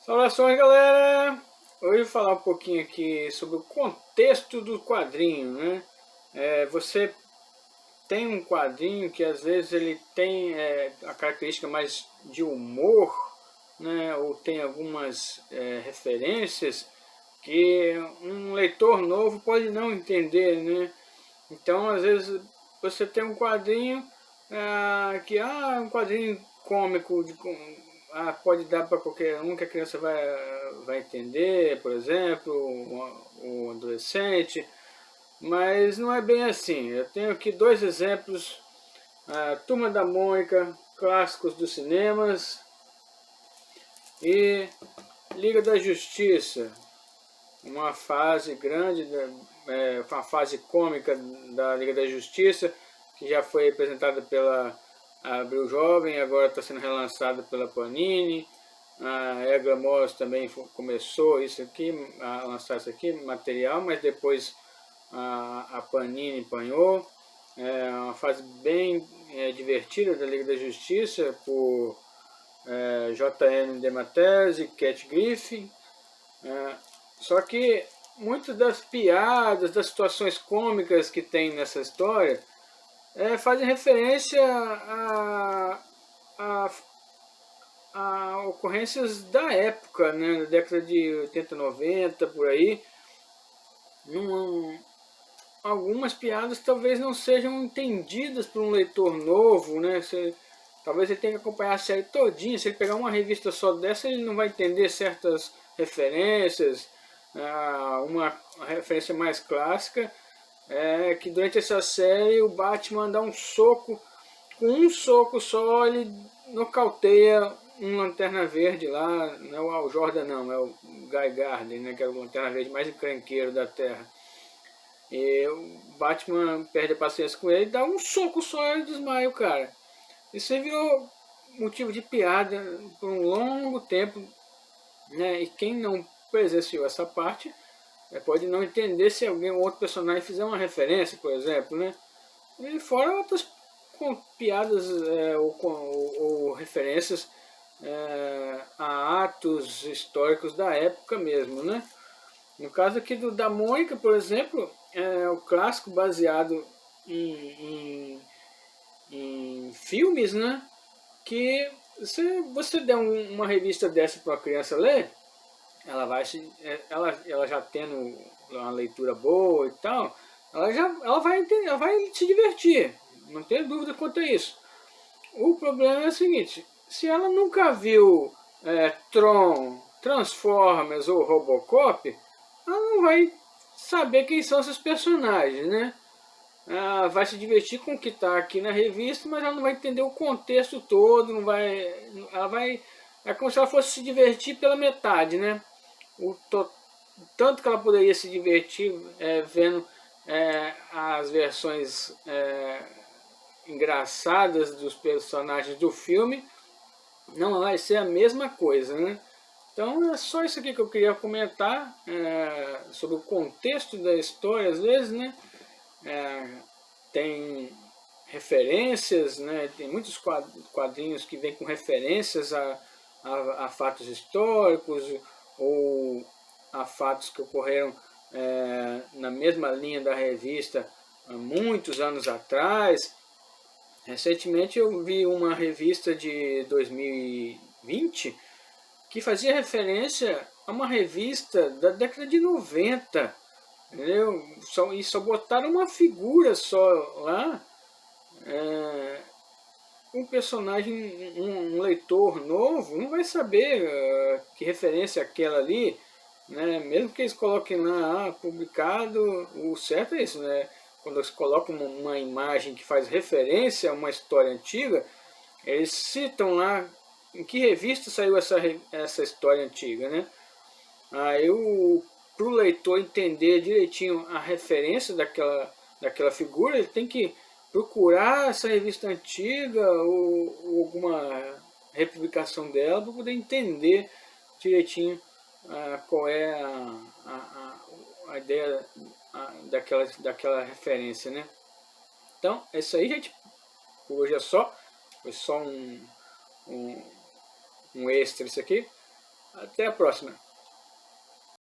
Saudações, galera! Hoje eu vou falar um pouquinho aqui sobre o contexto do quadrinho, né? Você tem um quadrinho que às vezes ele tem a característica mais de humor, né? Ou tem algumas referências que um leitor novo pode não entender, né? Então, às vezes, você tem um quadrinho que é um quadrinho cômico, pode dar para qualquer um que a criança vai entender, por exemplo, o adolescente, mas não é bem assim. Eu tenho aqui dois exemplos, a Turma da Mônica, clássicos dos cinemas, e Liga da Justiça, uma fase grande, uma fase cômica da Liga da Justiça, que já foi apresentada pela Abril Jovem, agora está sendo relançada pela Panini. A Egra Moss também começou isso aqui, a lançar isso aqui, material, mas depois a Panini apanhou. É uma fase bem divertida da Liga da Justiça, por J.M. DeMatteis e Cat Griffin. Só que muitas das piadas, das situações cômicas que tem nessa história fazem referência a ocorrências da época, né, da década de 80, 90, por aí. Algumas piadas talvez não sejam entendidas por um leitor novo, né? Talvez ele tenha que acompanhar a série todinha. Se ele pegar uma revista só dessa, ele não vai entender certas referências. Uma referência mais clássica é que durante essa série o Batman dá um soco, com um soco só ele nocauteia um Lanterna Verde lá, não é o Al Jordan não, é o Guy Gardner, né, que é o Lanterna Verde mais encrenqueiro da Terra. E o Batman perde a paciência com ele e dá um soco só e desmaia o cara. Isso aí virou motivo de piada por um longo tempo, né? E quem não presenciou essa parte pode não entender se alguém ou outro personagem fizer uma referência, por exemplo, né? E fora outras com piadas ou referências a atos históricos da época mesmo, né? No caso aqui da Mônica, por exemplo, é o clássico baseado em filmes, né? Que se você der uma revista dessa para uma criança ler, ela já tendo uma leitura boa e tal, ela vai se divertir, não tem dúvida quanto a isso. O problema é o seguinte: se ela nunca viu Tron, Transformers ou Robocop, ela não vai saber quem são esses personagens, né? Ela vai se divertir com o que está aqui na revista, mas ela não vai entender o contexto todo, não vai, ela vai, é como se ela fosse se divertir pela metade, né? Tanto que ela poderia se divertir vendo as versões engraçadas dos personagens do filme, não vai ser a mesma coisa, né? Então é só isso aqui que eu queria comentar sobre o contexto da história, às vezes, né? Tem referências, né? Tem muitos quadrinhos que vêm com referências a fatos históricos ou a fatos que ocorreram na mesma linha da revista há muitos anos atrás. Recentemente eu vi uma revista de 2020 que fazia referência a uma revista da década de 90, entendeu? E só botaram uma figura só lá. Um personagem, um leitor novo, não vai saber que referência é aquela ali, né? Mesmo que eles coloquem lá publicado, o certo é isso, né? Quando eles colocam uma imagem que faz referência a uma história antiga, eles citam lá em que revista saiu essa história antiga, né? Aí para o leitor entender direitinho a referência daquela figura, ele tem que procurar essa revista antiga ou alguma republicação dela para poder entender direitinho qual é a ideia daquela referência, né? Então, é isso aí, gente. Por hoje é só. Foi só um extra isso aqui. Até a próxima.